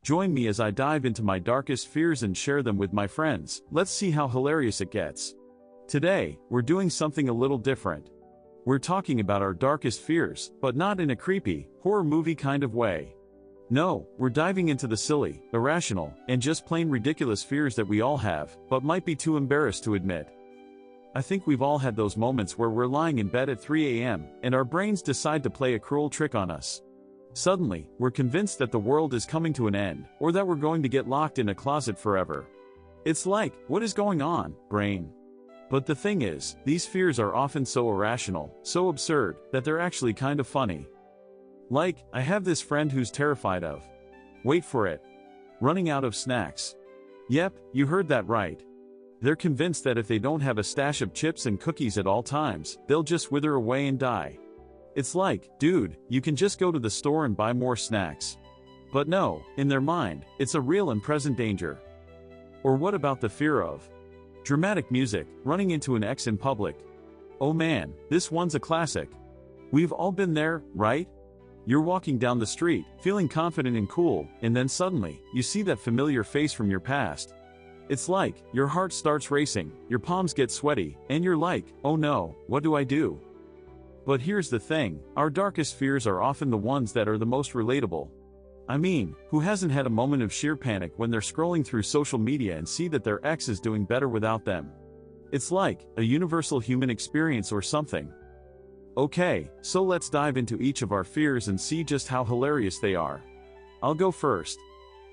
Join me as I dive into my darkest fears and share them with my friends. Let's see how hilarious it gets. Today, we're doing something a little different. We're talking about our darkest fears, but not in a creepy, horror movie kind of way. No, we're diving into the silly, irrational, and just plain ridiculous fears that we all have, but might be too embarrassed to admit. I think we've all had those moments where we're lying in bed at 3 a.m., and our brains decide to play a cruel trick on us. Suddenly, we're convinced that the world is coming to an end, or that we're going to get locked in a closet forever. It's like, what is going on, brain? But the thing is, these fears are often so irrational, so absurd, that they're actually kind of funny. Like, I have this friend who's terrified of, wait for it, running out of snacks. Yep, you heard that right. They're convinced that if they don't have a stash of chips and cookies at all times, they'll just wither away and die. It's like, dude, you can just go to the store and buy more snacks. But no, in their mind, it's a real and present danger. Or what about the fear of dramatic music, running into an ex in public? Oh man, this one's a classic. We've all been there, right? You're walking down the street, feeling confident and cool, and then suddenly, you see that familiar face from your past. It's like, your heart starts racing, your palms get sweaty, and you're like, oh no, what do I do? But here's the thing, our darkest fears are often the ones that are the most relatable. I mean, who hasn't had a moment of sheer panic when they're scrolling through social media and see that their ex is doing better without them? It's like a universal human experience or something. Okay, so let's dive into each of our fears and see just how hilarious they are. I'll go first.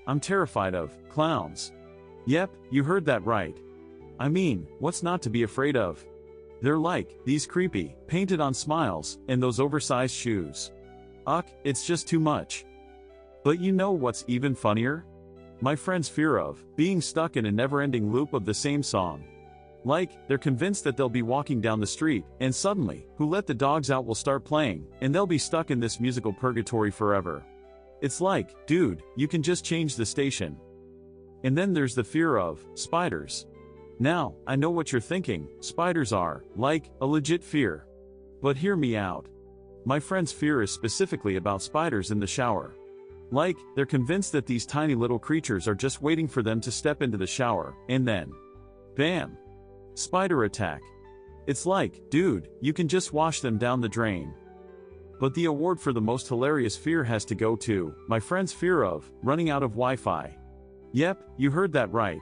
I'm terrified of clowns. Yep, you heard that right. I mean, what's not to be afraid of? They're like these creepy, painted-on smiles, and those oversized shoes. Ugh, it's just too much. But you know what's even funnier? My friend's fear of being stuck in a never-ending loop of the same song. Like, they're convinced that they'll be walking down the street, and suddenly, Who Let the Dogs Out will start playing, and they'll be stuck in this musical purgatory forever. It's like, dude, you can just change the station. And then there's the fear of spiders. Now, I know what you're thinking, spiders are, like, a legit fear. But hear me out. My friend's fear is specifically about spiders in the shower. Like, they're convinced that these tiny little creatures are just waiting for them to step into the shower, and then, bam! Spider attack. It's like, dude, you can just wash them down the drain. But the award for the most hilarious fear has to go to my friend's fear of running out of Wi-Fi. Yep, you heard that right.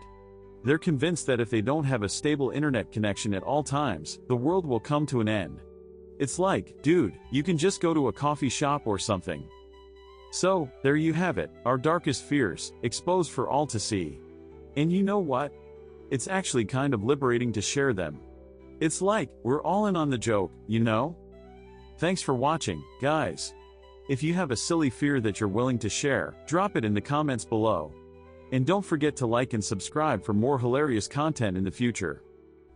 They're convinced that if they don't have a stable internet connection at all times, the world will come to an end. It's like, dude, you can just go to a coffee shop or something. So, there you have it, our darkest fears, exposed for all to see. And you know what? It's actually kind of liberating to share them. It's like, we're all in on the joke, you know? Thanks for watching, guys. If you have a silly fear that you're willing to share, drop it in the comments below. And don't forget to like and subscribe for more hilarious content in the future.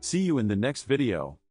See you in the next video.